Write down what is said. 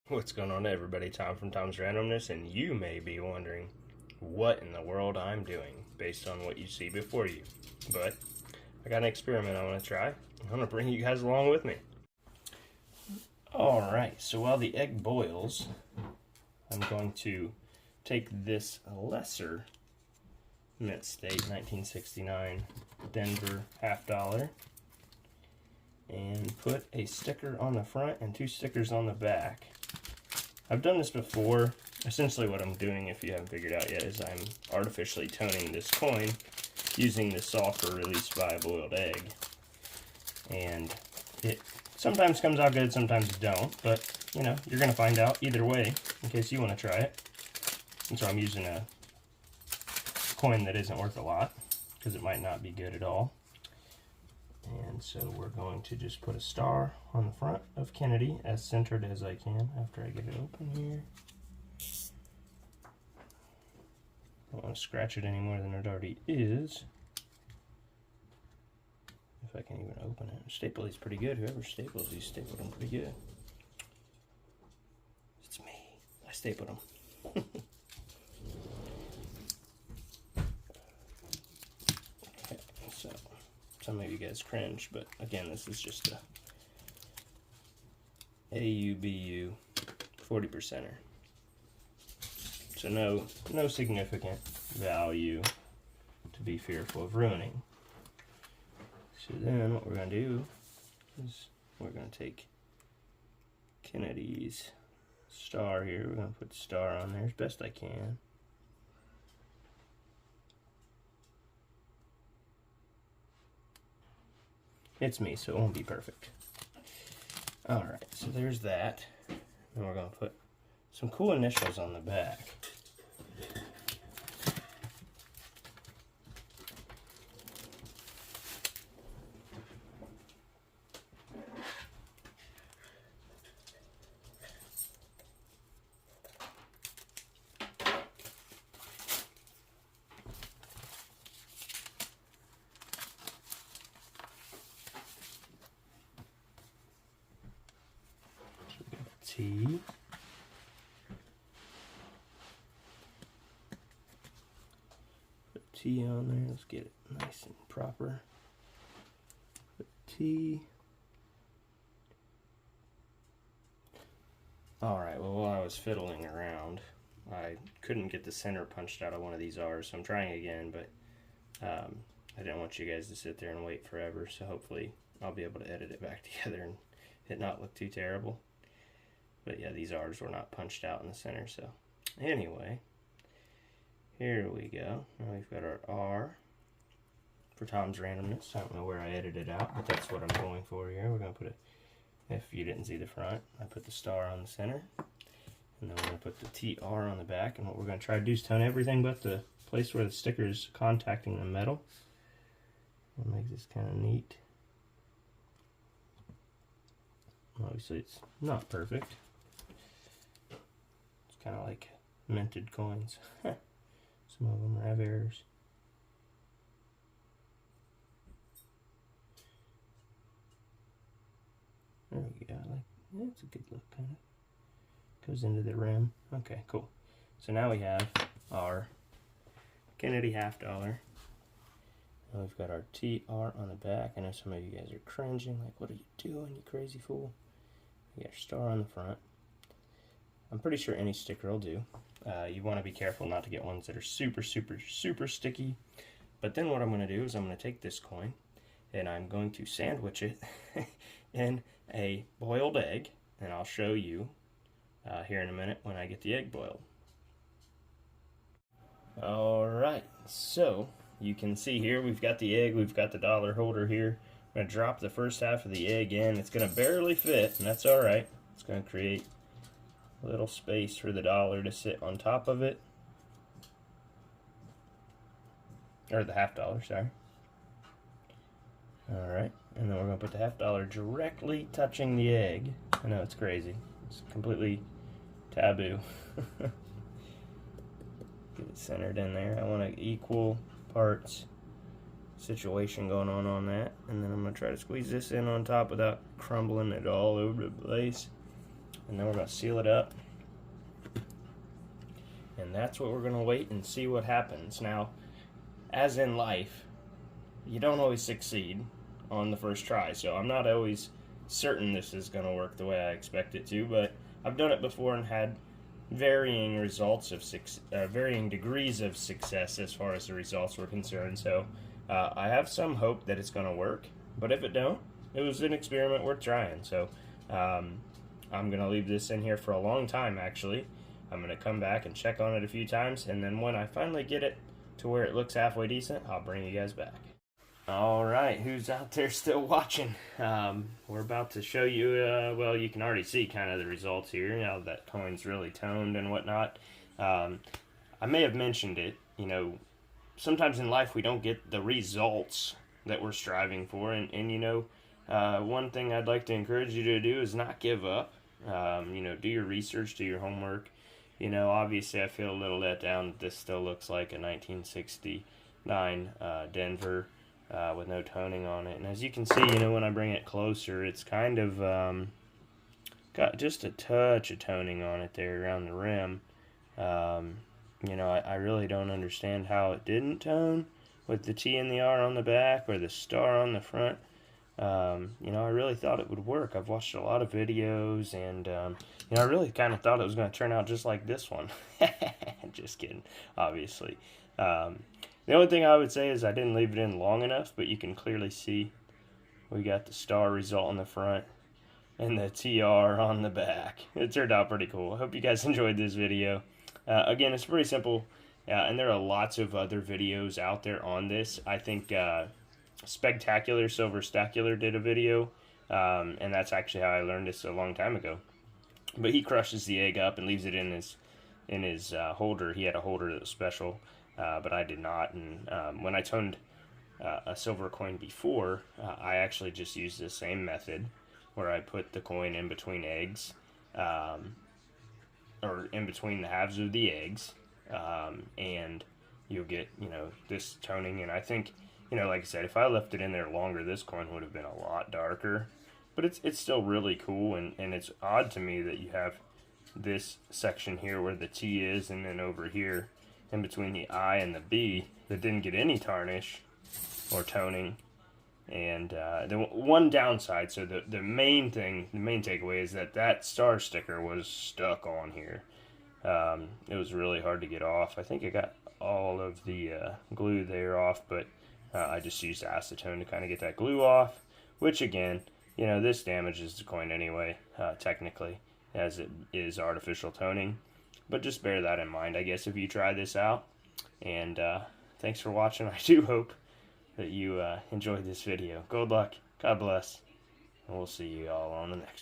What's going on, everybody? Tom from Tom's Randomness, and you may be wondering what in the world I'm doing based on what you see before you. But I got an experiment I want to try. I'm going to bring you guys along with me. Alright, so while the egg boils, I'm going to take this lesser Mint State 1969 Denver $half and put a sticker on the front and 2 stickers on the back. I've done this before. Essentially what I'm doing, if you haven't figured out yet, is I'm artificially toning this coin using the sulfur released by a boiled egg. And it sometimes comes out good, sometimes it don't, but you know, you're going to find out either way in case you want to try it. And so I'm using a coin that isn't worth a lot because it might not be good at all. And so we're going to just put a star on the front of Kennedy as centered as I can after I get it open here. I don't want to scratch it any more than it already is. If I can even open it. Staple these pretty good. Whoever staples these stapled them pretty good. It's me. I stapled them. Okay, so some of you guys cringe, but again, this is just a AUBU 40%er. So no significant value to be fearful of ruining. So then what we're going to do is we're going to take Kennedy's star here. We're going to put the star on there as best I can. It's me, so it won't be perfect. Alright, so there's that. And we're going to put some cool initials on the back. T. Put a T on there. Let's get it nice and proper. Put T. Alright, well, while I was fiddling around, I couldn't get the center punched out of one of these R's, so I'm trying again, but I didn't want you guys to sit there and wait forever, so hopefully I'll be able to edit it back together and it not look too terrible. But yeah, these R's were not punched out in the center, so anyway, here we go. Now we've got our R for Tom's Randomness. I don't know where I edited it out, but that's what I'm going for here. We're going to put if you didn't see the front, I put the star on the center, and then we're going to put the TR on the back, and what we're going to try to do is tone everything but the place where the sticker is contacting the metal. That makes this kind of neat. Obviously it's not perfect. It's kind of like minted coins. Some of them have errors. There we go. That's a good look, kind of. Goes into the rim. Okay, cool. So now we have our Kennedy $half. Now we've got our TR on the back. I know some of you guys are cringing, like, what are you doing, you crazy fool? You got your star on the front. I'm pretty sure any sticker will do. You want to be careful not to get ones that are super, super, super sticky. But then what I'm going to do is I'm going to take this coin and I'm going to sandwich it in a boiled egg, and I'll show you here in a minute when I get the egg boiled. Alright, so you can see here we've got the egg, we've got the dollar holder here. I'm going to drop the first half of the egg in. It's going to barely fit, and that's alright. It's going to create a little space for the dollar to sit on top of it. Or the $half, sorry. Alright, and then we're going to put the $half directly touching the egg. I know, it's crazy. It's completely taboo. Get it centered in there. I want an equal parts situation going on that, and then I'm going to try to squeeze this in on top without crumbling it all over the place. and then we're going to seal it up. And that's what we're going to wait and see what happens. Now, as in life, you don't always succeed on the first try, so I'm not always certain this is going to work the way I expect it to, but I've done it before and had varying results of varying degrees of success as far as the results were concerned. So I have some hope that it's going to work, but if it don't, it was an experiment worth trying. So I'm going to leave this in here for a long time. Actually, I'm going to come back and check on it a few times, and then when I finally get it to where it looks halfway decent, I'll bring you guys back. Alright, who's out there still watching? We're about to show you, well, you can already see kind of the results here, now that coin's really toned and whatnot. I may have mentioned it, you know, sometimes in life we don't get the results that we're striving for, and you know, one thing I'd like to encourage you to do is not give up. You know, do your research, do your homework. You know, obviously I feel a little let down that this still looks like a 1969 Denver with no toning on it. And as you can see, you know, when I bring it closer, it's kind of got just a touch of toning on it there around the rim. You know, I really don't understand how it didn't tone with the T and the R on the back or the star on the front. You know, I really thought it would work. I've watched a lot of videos, and you know, I really kind of thought it was going to turn out just like this one. Just kidding, obviously. The only thing I would say is I didn't leave it in long enough, but you can clearly see we got the star result on the front and the TR on the back. It turned out pretty cool. I hope you guys enjoyed this video. Again, it's pretty simple, and there are lots of other videos out there on this. I think Spectacular Silver Stacular did a video, and that's actually how I learned this a long time ago. But he crushes the egg up and leaves it in his holder. He had a holder that was special, but I did not. And when I toned a silver coin before, I actually just used the same method where I put the coin in between eggs, or in between the halves of the eggs, and you'll get, you know, this toning. And I think, you know, like I said, if I left it in there longer, this coin would have been a lot darker. But it's still really cool, and it's odd to me that you have this section here where the T is, and then over here in between the I and the B that didn't get any tarnish or toning. And the one downside, so the main thing, the main takeaway is that star sticker was stuck on here. It was really hard to get off. I think I got all of the glue there off, but I just used acetone to kind of get that glue off, which again, you know, this damages the coin anyway, technically, as it is artificial toning. But just bear that in mind, I guess, if you try this out. And thanks for watching. I do hope that you enjoyed this video. Good luck. God bless. And we'll see you all on the next one.